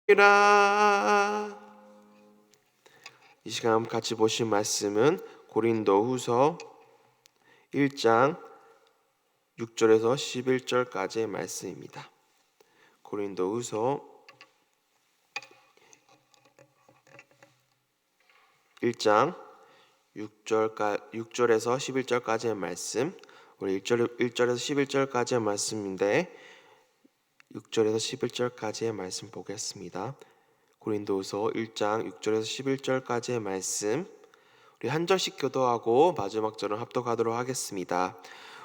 이 시간 같이 보실 말씀은 고린도후서 1장 6절에서 11절까지의 말씀입니다. 고린도후서 1장 6절에서 11절까지의 말씀, 우리 1절에서 11절까지의 말씀인데 6절에서 11절까지의 말씀 보겠습니다. 고린도후서 1장 6절에서 11절까지의 말씀, 우리 한 절씩 교도하고 마지막 절은 합독하도록 하겠습니다.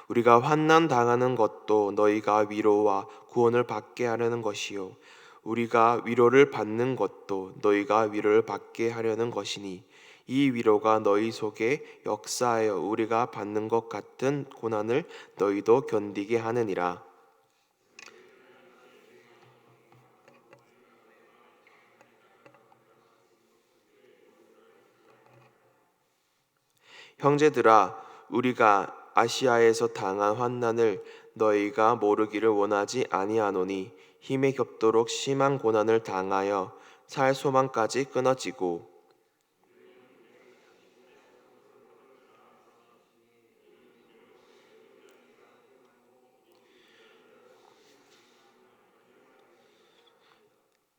우리가 환난 당하는 것도 너희가 위로와 구원을 받게 하려는 것이요, 우리가 위로를 받는 것도 너희가 위로를 받게 하려는 것이니, 이 위로가 너희 속에 역사하여 우리가 받는 것 같은 고난을 너희도 견디게 하느니라. 형제들아, 우리가 아시아에서 당한 환난을 너희가 모르기를 원하지 아니하노니, 힘에 겹도록 심한 고난을 당하여 살 소망까지 끊어지고,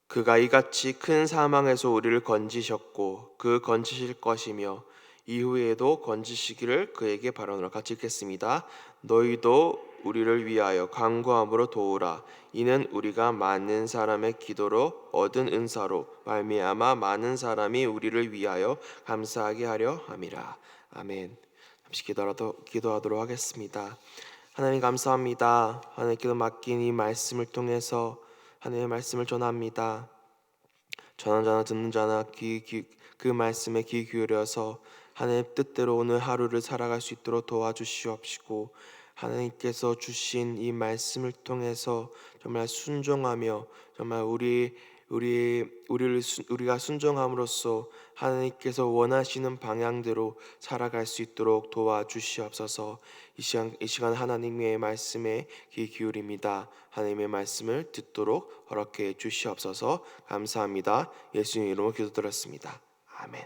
그가 이같이 큰 사망에서 우리를 건지셨고 그 건지실 것이며 이후에도 건지시기를 그에게 바라노라. 같이 읽겠습니다. 너희도 우리를 위하여 간구함으로 도우라. 이는 우리가 많은 사람의 기도로 얻은 은사로 말미암아 많은 사람이 우리를 위하여 감사하게 하려 함이라. 아멘. 잠시 기도하도록 하겠습니다. 하나님 감사합니다. 하나님께서 맡긴 이 말씀을 통해서 하나님의 말씀을 전합니다. 전하는 자나 듣는 자나 그 말씀에 귀 기울여서 하나님의 뜻대로 오늘 하루를 살아갈 수 있도록 도와주시옵시고, 하나님께서 주신 이 말씀을 통해서 정말 순종하며 정말 우리가 순종함으로써 하나님께서 원하시는 방향대로 살아갈 수 있도록 도와주시옵소서. 이 시간 하나님의 말씀에 귀 기울입니다. 하나님의 말씀을 듣도록 허락해 주시옵소서. 감사합니다. 예수님 이름으로 기도드렸습니다. 아멘.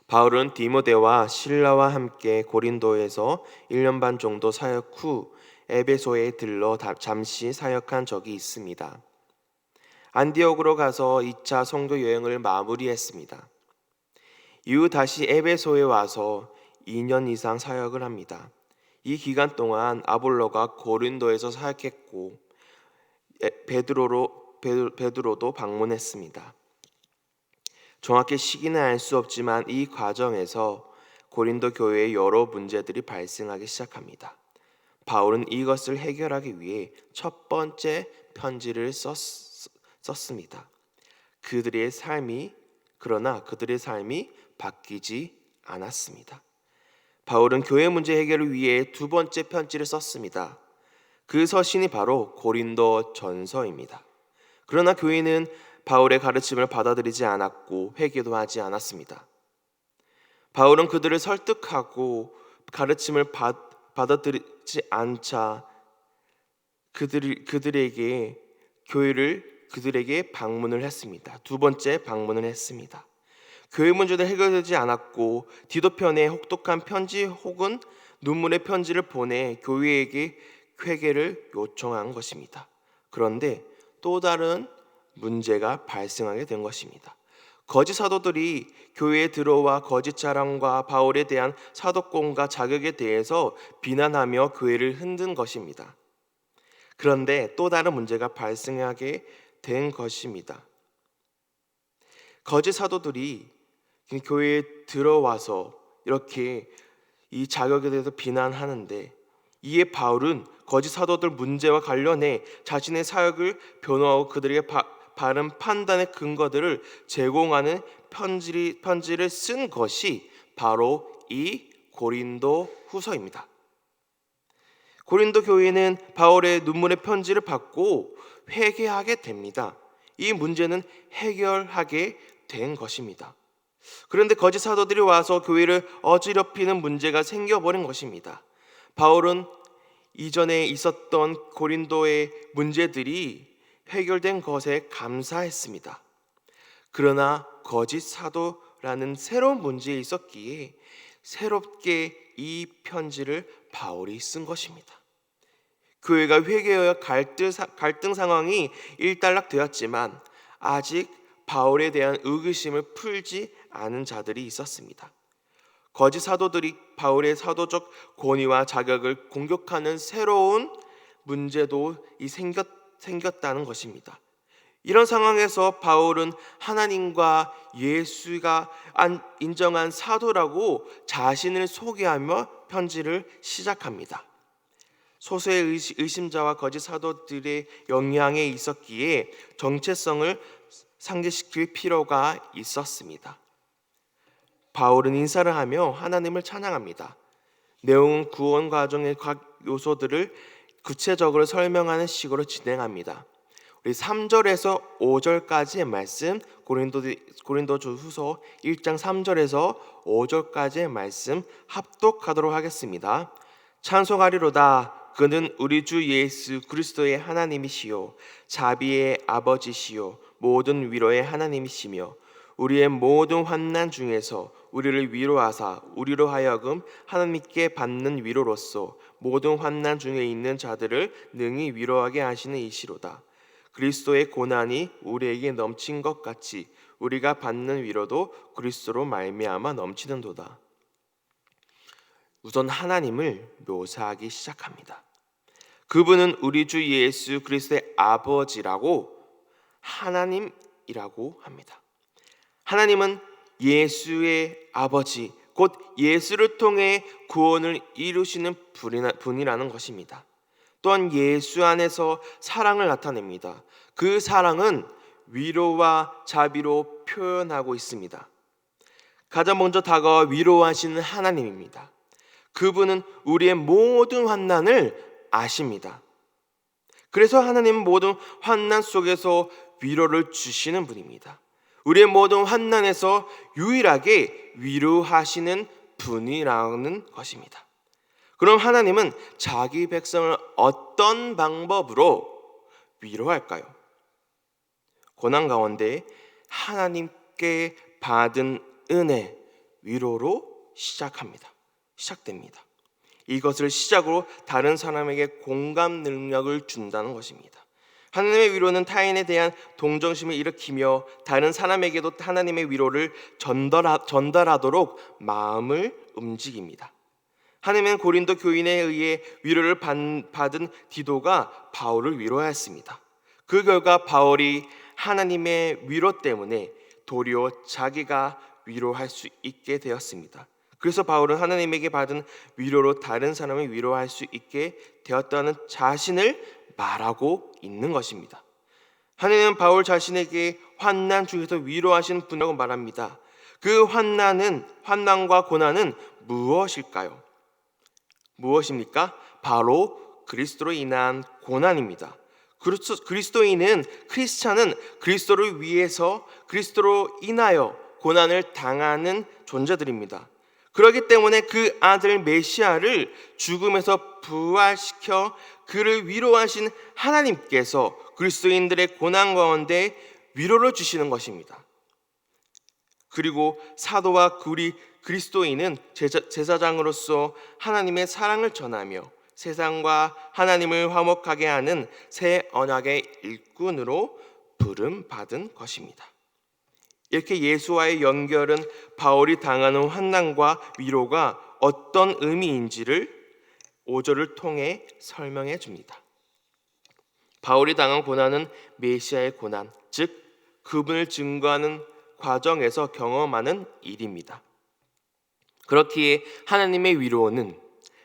바울은 디모데와 실라와 함께 고린도에서 1년 반 정도 사역 후 에베소에 들러 잠시 사역한 적이 있습니다. 안디옥으로 가서 2차 선교 여행을 마무리했습니다. 이후 다시 에베소에 와서 2년 이상 사역을 합니다. 이 기간 동안 아볼로가 고린도에서 사역했고 베드로도 방문했습니다. 정확히 시기는 알 수 없지만 이 과정에서 고린도 교회에 여러 문제들이 발생하기 시작합니다. 바울은 이것을 해결하기 위해 첫 번째 편지를 썼습니다. 그러나 그들의 삶이 바뀌지 않았습니다. 바울은 교회 문제 해결을 위해 두 번째 편지를 썼습니다. 그 서신이 바로 고린도 전서입니다. 그러나 교회는 바울의 가르침을 받아들이지 않았고 회개도 하지 않았습니다. 바울은 그들을 설득하고 가르침을 받아들이지 않자 그들에게 방문을 했습니다. 두 번째 방문을 했습니다. 교회 문제도 해결되지 않았고 디도편에 혹독한 편지 혹은 눈물의 편지를 보내 교회에게 회개를 요청한 것입니다. 그런데 또 다른 문제가 발생하게 된 것입니다. 거짓 사도들이 교회에 들어와 거짓 자랑과 바울에 대한 사도권과 자격에 대해서 비난하며 교회를 흔든 것입니다. 그런데 또 다른 문제가 발생하게 된 것입니다. 거짓 사도들이 교회에 들어와서 이렇게 이 자격에 대해서 비난하는데, 이에 바울은 거짓 사도들 문제와 관련해 자신의 사역을 변호하고 그들에게 바른 판단의 근거들을 제공하는 편지를 쓴 것이 바로 이 고린도 후서입니다. 고린도 교회는 바울의 눈물의 편지를 받고 회개하게 됩니다. 이 문제는 해결하게 된 것입니다. 그런데 거짓 사도들이 와서 교회를 어지럽히는 문제가 생겨버린 것입니다. 바울은 이전에 있었던 고린도의 문제들이 해결된 것에 감사했습니다. 그러나 거짓 사도라는 새로운 문제에 있었기에 새롭게 이 편지를 바울이 쓴 것입니다. 교회가 회개하여 갈등 상황이 일단락되었지만 아직 바울에 대한 의구심을 풀지 않은 자들이 있었습니다. 거짓 사도들이 바울의 사도적 권위와 자격을 공격하는 새로운 문제도 생겼다는 것입니다. 이런 상황에서 바울은 하나님과 예수가 인정한 사도라고 자신을 소개하며 편지를 시작합니다. 소수의 의심자와 거짓 사도들의 영향에 있었기에 정체성을 상기시킬 필요가 있었습니다. 바울은 인사를 하며 하나님을 찬양합니다. 내용은 구원 과정의 각 요소들을 구체적으로 설명하는 식으로 진행합니다. 우리 3절에서 5절까지의 말씀, 고린도후서 1장 3절에서 5절까지의 말씀 합독하도록 하겠습니다. 찬송하리로다. 그는 우리 주 예수 그리스도의 하나님이시요 자비의 아버지시요 모든 위로의 하나님이시며 우리의 모든 환난 중에서 우리를 위로하사 우리로 하여금 하나님께 받는 위로로서 모든 환난 중에 있는 자들을 능히 위로하게 하시는 이시로다. 그리스도의 고난이 우리에게 넘친 것 같이 우리가 받는 위로도 그리스도로 말미암아 넘치는도다. 우선 하나님을 묘사하기 시작합니다. 그분은 우리 주 예수 그리스도의 아버지라고 하나님이라고 합니다. 하나님은 예수의 아버지, 곧 예수를 통해 구원을 이루시는 분이라는 것입니다. 또한 예수 안에서 사랑을 나타냅니다. 그 사랑은 위로와 자비로 표현하고 있습니다. 가장 먼저 다가와 위로하시는 하나님입니다. 그분은 우리의 모든 환난을 아십니다. 그래서 하나님은 모든 환난 속에서 위로를 주시는 분입니다. 우리의 모든 환난에서 유일하게 위로하시는 분이라는 것입니다. 그럼 하나님은 자기 백성을 어떤 방법으로 위로할까요? 고난 가운데 하나님께 받은 은혜, 위로로 시작됩니다. 이것을 시작으로 다른 사람에게 공감 능력을 준다는 것입니다. 하나님의 위로는 타인에 대한 동정심을 일으키며 다른 사람에게도 하나님의 위로를 전달하도록 마음을 움직입니다. 하나님은 고린도 교인에 의해 위로를 받은 디도가 바울을 위로하였습니다. 그 결과 바울이 하나님의 위로 때문에 도리어 자기가 위로할 수 있게 되었습니다. 그래서 바울은 하나님에게 받은 위로로 다른 사람을 위로할 수 있게 되었다는 자신을 말하고 있는 것입니다. 하나님은 바울 자신에게 환난 중에서 위로하시는 분이라고 말합니다. 그 환난과 고난은 무엇일까요? 무엇입니까? 바로 그리스도로 인한 고난입니다. 그리스도인은 크리스찬은 그리스도를 위해서 그리스도로 인하여 고난을 당하는 존재들입니다. 그렇기 때문에 그 아들 메시아를 죽음에서 부활시켜 그를 위로하신 하나님께서 그리스도인들의 고난 가운데 위로를 주시는 것입니다. 그리고 사도와 그리스도인은 제사장으로서 하나님의 사랑을 전하며 세상과 하나님을 화목하게 하는 새 언약의 일꾼으로 부름받은 것입니다. 이렇게 예수와의 연결은 바울이 당하는 환난과 위로가 어떤 의미인지를 5절을 통해 설명해 줍니다. 바울이 당한 고난은 메시아의 고난, 즉 그분을 증거하는 과정에서 경험하는 일입니다. 그렇기에 하나님의 위로는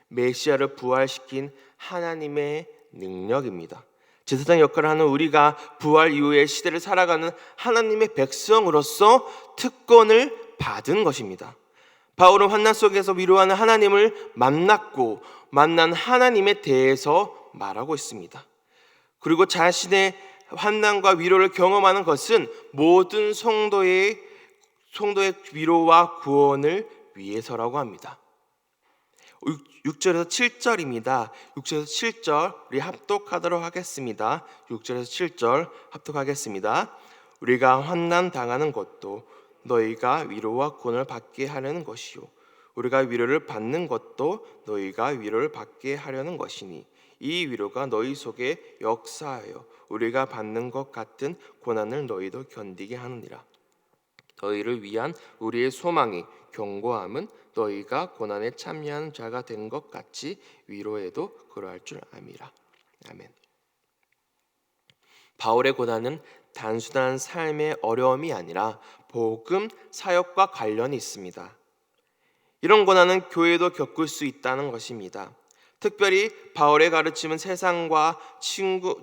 메시아를 부활시킨 하나님의 능력입니다. 제사장 역할을 하는 우리가 부활 이후의 시대를 살아가는 하나님의 백성으로서 특권을 받은 것입니다. 바울은 환난 속에서 위로하는 하나님을 만났고 만난 하나님에 대해서 말하고 있습니다. 그리고 자신의 환난과 위로를 경험하는 것은 모든 성도의 위로와 구원을 위해서라고 합니다. 6절에서 7절입니다. 6절에서 7절 우리 합독하도록 하겠습니다. 6절에서 7절 합독하겠습니다. 우리가 환난 당하는 것도 너희가 위로와 구원을 받게 하려는 것이요 우리가 위로를 받는 것도 너희가 위로를 받게 하려는 것이니 이 위로가 너희 속에 역사하여 우리가 받는 것 같은 고난을 너희도 견디게 하느니라. 너희를 위한 우리의 소망이 견고함은 너희가 고난에 참여하는 자가 된 것 같이 위로에도 그러할 줄 암이라. 아멘. 바울의 고난은 단순한 삶의 어려움이 아니라 복음 사역과 관련이 있습니다. 이런 고난은 교회도 겪을 수 있다는 것입니다. 특별히 바울의 가르침은 세상과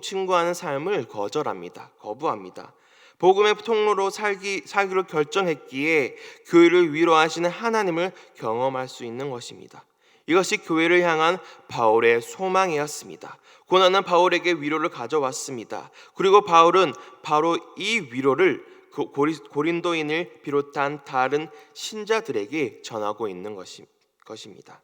친구하는 삶을 거부합니다. 복음의 통로로 살기로 결정했기에 교회를 위로하시는 하나님을 경험할 수 있는 것입니다. 이것이 교회를 향한 바울의 소망이었습니다. 고난은 바울에게 위로를 가져왔습니다. 그리고 바울은 바로 이 위로를 고린도인을 비롯한 다른 신자들에게 전하고 있는 것입니다.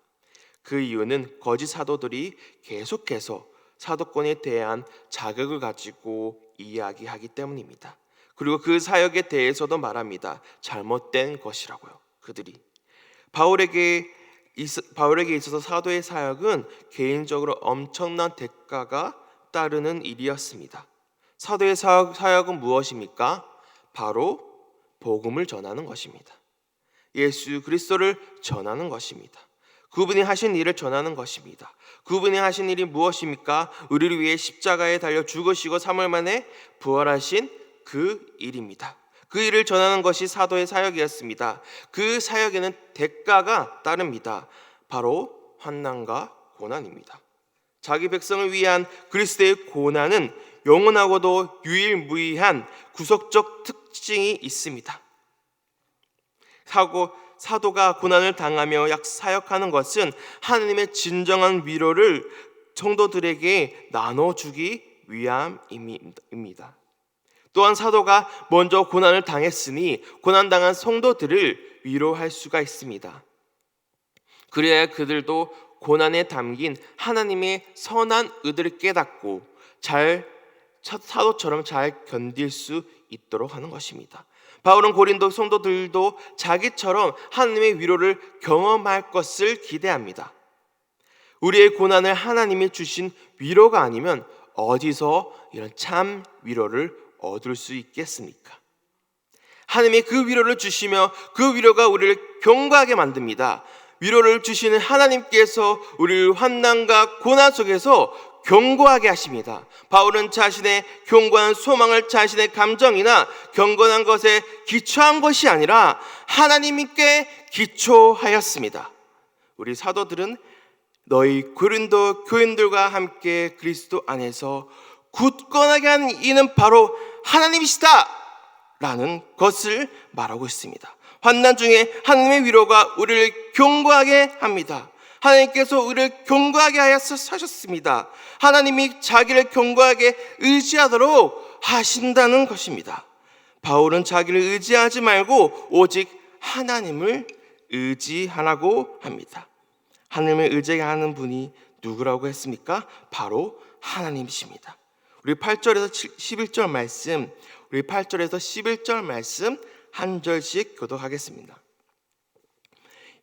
그 이유는 거짓 사도들이 계속해서 사도권에 대한 자극을 가지고 이야기하기 때문입니다. 그리고 그 사역에 대해서도 말합니다. 잘못된 것이라고요. 그들이 바울에게 있어서 사도의 사역은 개인적으로 엄청난 대가가 따르는 일이었습니다. 사도의 사역은 무엇입니까? 바로 복음을 전하는 것입니다. 예수 그리스도를 전하는 것입니다. 그분이 하신 일을 전하는 것입니다. 그분이 하신 일이 무엇입니까? 우리를 위해 십자가에 달려 죽으시고 3일 만에 부활하신 그 일입니다. 그 일을 전하는 것이 사도의 사역이었습니다. 그 사역에는 대가가 따릅니다. 바로 환난과 고난입니다. 자기 백성을 위한 그리스도의 고난은 영원하고도 유일무이한 구속적 특징이 있습니다. 사도가 고난을 당하며 사역하는 것은 하나님의 진정한 위로를 성도들에게 나눠주기 위함입니다. 또한 사도가 먼저 고난을 당했으니 고난당한 성도들을 위로할 수가 있습니다. 그래야 그들도 고난에 담긴 하나님의 선한 의도를 깨닫고 사도처럼 잘 견딜 수 있도록 하는 것입니다. 바울은 고린도 성도들도 자기처럼 하나님의 위로를 경험할 것을 기대합니다. 우리의 고난을 하나님이 주신 위로가 아니면 어디서 이런 참 위로를 얻을 수 있겠습니까? 하나님이 그 위로를 주시며 그 위로가 우리를 견고하게 만듭니다. 위로를 주시는 하나님께서 우리를 환난과 고난 속에서 견고하게 하십니다. 바울은 자신의 견고한 소망을 자신의 감정이나 경건한 것에 기초한 것이 아니라 하나님께 기초하였습니다. 우리 사도들은 너희 고린도 교인들과 함께 그리스도 안에서 굳건하게 하는 이는 바로 하나님이시다 라는 것을 말하고 있습니다. 환난 중에 하나님의 위로가 우리를 견고하게 합니다. 하나님께서 우리를 견고하게 하여서 사셨습니다. 하나님이 자기를 견고하게 의지하도록 하신다는 것입니다. 바울은 자기를 의지하지 말고 오직 하나님을 의지하라고 합니다. 하나님을 의지하는 분이 누구라고 했습니까? 바로 하나님이십니다. 우리 8절에서 11절 말씀 한 절씩 교독하겠습니다.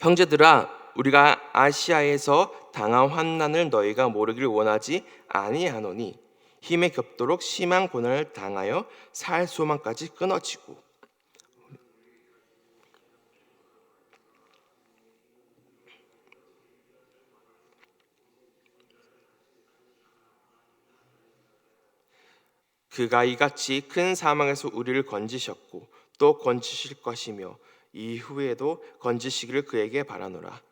형제들아, 우리가 아시아에서 당한 환난을 너희가 모르기를 원하지 아니하노니 힘에 겹도록 심한 고난을 당하여 살 소망까지 끊어지고 그가 이같이 큰 사망에서 우리를 건지셨고 또 건지실 것이며 이후에도 건지시기를 그에게 바라노라.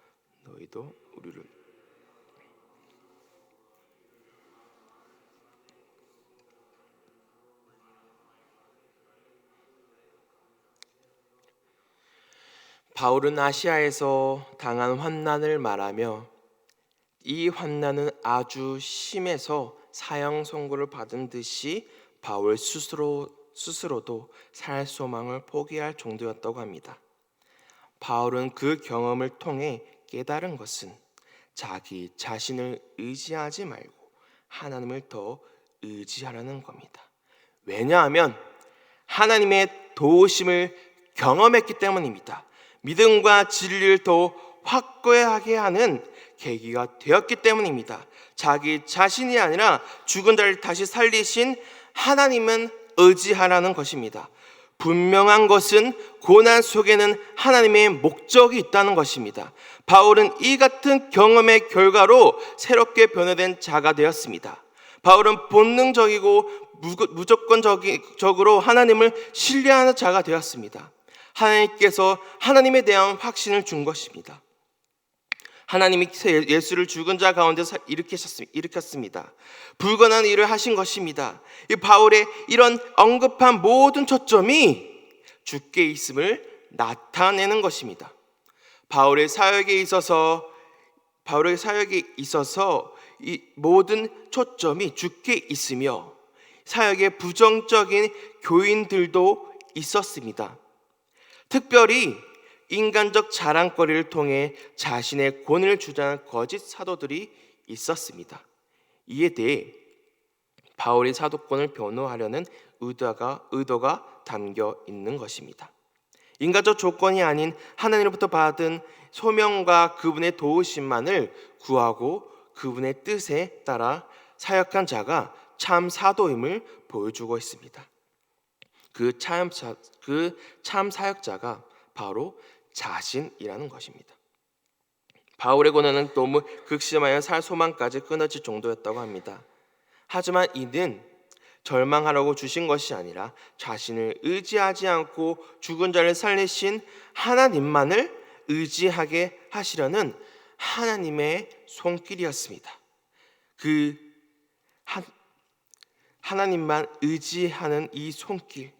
너희도 우리를 바울은 아시아에서 당한 환난을 말하며 이 환난은 아주 심해서 사형 선고를 받은 듯이 바울 스스로도 살 소망을 포기할 정도였다고 합니다. 바울은 그 경험을 통해 깨달은 것은 자기 자신을 의지하지 말고 하나님을 더 의지하라는 겁니다. 왜냐하면 하나님의 도우심을 경험했기 때문입니다. 믿음과 진리를 더 확고하게 하는 계기가 되었기 때문입니다. 자기 자신이 아니라 죽은 자를 다시 살리신 하나님은 의지하라는 것입니다. 분명한 것은 고난 속에는 하나님의 목적이 있다는 것입니다. 바울은 이 같은 경험의 결과로 새롭게 변화된 자가 되었습니다. 바울은 본능적이고 무조건적으로 하나님을 신뢰하는 자가 되었습니다. 하나님께서 하나님에 대한 확신을 준 것입니다. 하나님이 예수를 죽은 자 가운데서 일으켰습니다. 불가능한 일을 하신 것입니다. 이 바울의 이런 언급한 모든 초점이 주께 있음을 나타내는 것입니다. 바울의 사역에 있어서 이 모든 초점이 주께 있으며 사역에 부정적인 교인들도 있었습니다. 특별히 인간적 자랑거리를 통해 자신의 권위를 주장한 거짓 사도들이 있었습니다. 이에 대해 바울의 사도권을 변호하려는 의도가 담겨 있는 것입니다. 인간적 조건이 아닌 하나님으로부터 받은 소명과 그분의 도우심만을 구하고 그분의 뜻에 따라 사역한 자가 참 사도임을 보여주고 있습니다. 그 참 사역자가 바로 자신이라는 것입니다. 바울의 고난은 너무 극심하여 살 소망까지 끊어질 정도였다고 합니다. 하지만 이는 절망하라고 주신 것이 아니라 자신을 의지하지 않고 죽은 자를 살리신 하나님만을 의지하게 하시려는 하나님의 손길이었습니다. 하나님만 의지하는 이 손길,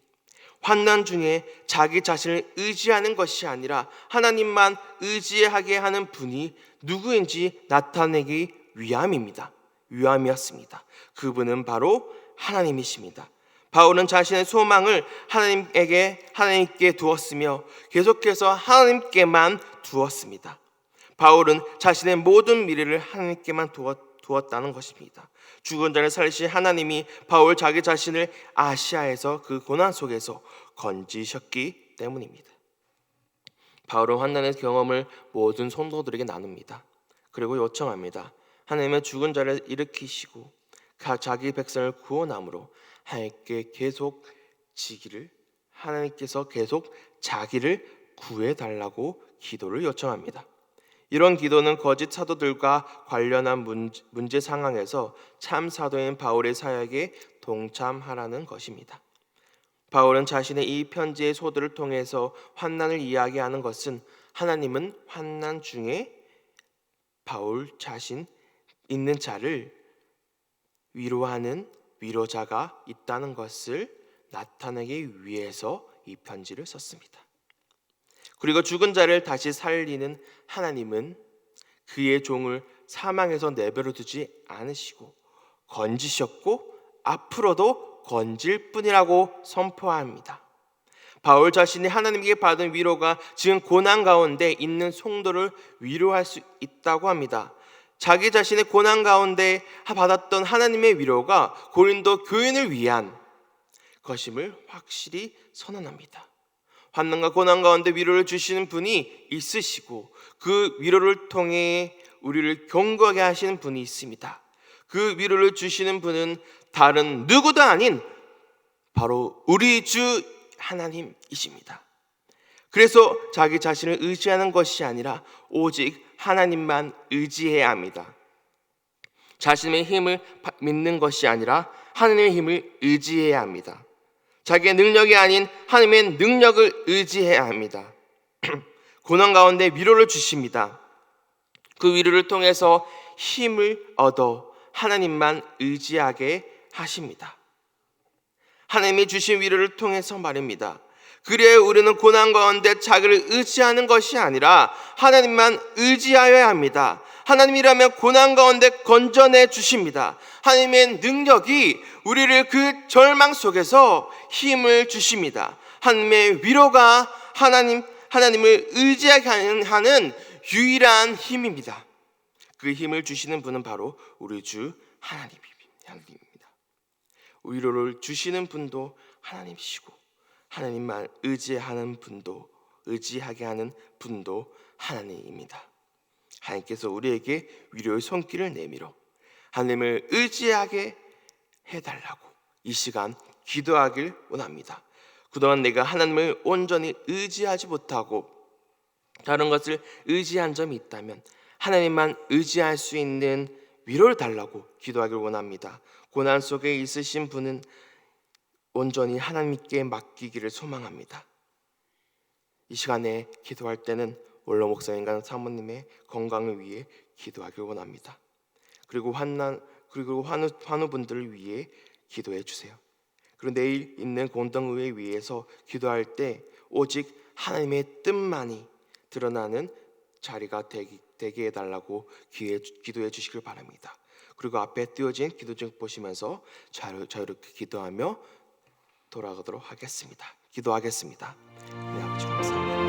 환난 중에 자기 자신을 의지하는 것이 아니라 하나님만 의지하게 하는 분이 누구인지 나타내기 위함이었습니다. 그분은 바로 하나님이십니다. 바울은 자신의 소망을 하나님께 두었으며 계속해서 하나님께만 두었습니다. 바울은 자신의 모든 미래를 하나님께만 두었다는 것입니다. 죽은 자를 살리신 하나님이 바울 자기 자신을 아시아에서 그 고난 속에서 건지셨기 때문입니다. 바울은 환난의 경험을 모든 성도들에게 나눕니다. 그리고 요청합니다. 하나님은 죽은 자를 일으키시고 자기 백성을 구원함으로 하나님께서 계속 자기를 구해달라고 기도를 요청합니다. 이런 기도는 거짓 사도들과 관련한 문제 상황에서 참 사도인 바울의 사역에 동참하라는 것입니다. 바울은 자신의 이 편지의 소들을 통해서 환난을 이야기하는 것은 하나님은 환난 중에 바울 자신 있는 자를 위로하는 위로자가 있다는 것을 나타내기 위해서 이 편지를 썼습니다. 그리고 죽은 자를 다시 살리는 하나님은 그의 종을 사망에서 내버려 두지 않으시고 건지셨고 앞으로도 건질 뿐이라고 선포합니다. 바울 자신이 하나님께 받은 위로가 지금 고난 가운데 있는 성도를 위로할 수 있다고 합니다. 자기 자신의 고난 가운데 받았던 하나님의 위로가 고린도 교인을 위한 것임을 확실히 선언합니다. 환난과 고난 가운데 위로를 주시는 분이 있으시고 그 위로를 통해 우리를 견고하게 하시는 분이 있습니다. 그 위로를 주시는 분은 다른 누구도 아닌 바로 우리 주 하나님이십니다. 그래서 자기 자신을 의지하는 것이 아니라 오직 하나님만 의지해야 합니다. 자신의 힘을 믿는 것이 아니라 하나님의 힘을 의지해야 합니다. 자기의 능력이 아닌 하나님의 능력을 의지해야 합니다. 고난 가운데 위로를 주십니다. 그 위로를 통해서 힘을 얻어 하나님만 의지하게 하십니다. 하나님이 주신 위로를 통해서 말입니다. 그래야 우리는 고난 가운데 자기를 의지하는 것이 아니라 하나님만 의지하여야 합니다. 하나님이라면 고난 가운데 건져내 주십니다. 하나님의 능력이 우리를 그 절망 속에서 힘을 주십니다. 하나님의 위로가 하나님을 의지하게 하는 유일한 힘입니다. 그 힘을 주시는 분은 바로 우리 주 하나님입니다. 위로를 주시는 분도 하나님이시고 하나님만 의지하게 하는 분도 하나님입니다. 하나님께서 우리에게 위로의 손길을 내밀어 하나님을 의지하게 해달라고 이 시간 기도하길 원합니다. 그동안 내가 하나님을 온전히 의지하지 못하고 다른 것을 의지한 점이 있다면 하나님만 의지할 수 있는 위로를 달라고 기도하길 원합니다. 고난 속에 있으신 분은 온전히 하나님께 맡기기를 소망합니다. 이 시간에 기도할 때는 원로 목사님과 사모님의 건강을 위해 기도하길 원합니다. 그리고 환우분들을 위해 기도해 주세요. 그리고 내일 있는 공동의회 위에서 기도할 때 오직 하나님의 뜻만이 드러나는 자리가 되게 해달라고 기도해 주시길 바랍니다. 그리고 앞에 띄워진 기도증 보시면서 자유롭게 기도하며 돌아가도록 하겠습니다. 기도하겠습니다. 네, 아버지 감사합니다.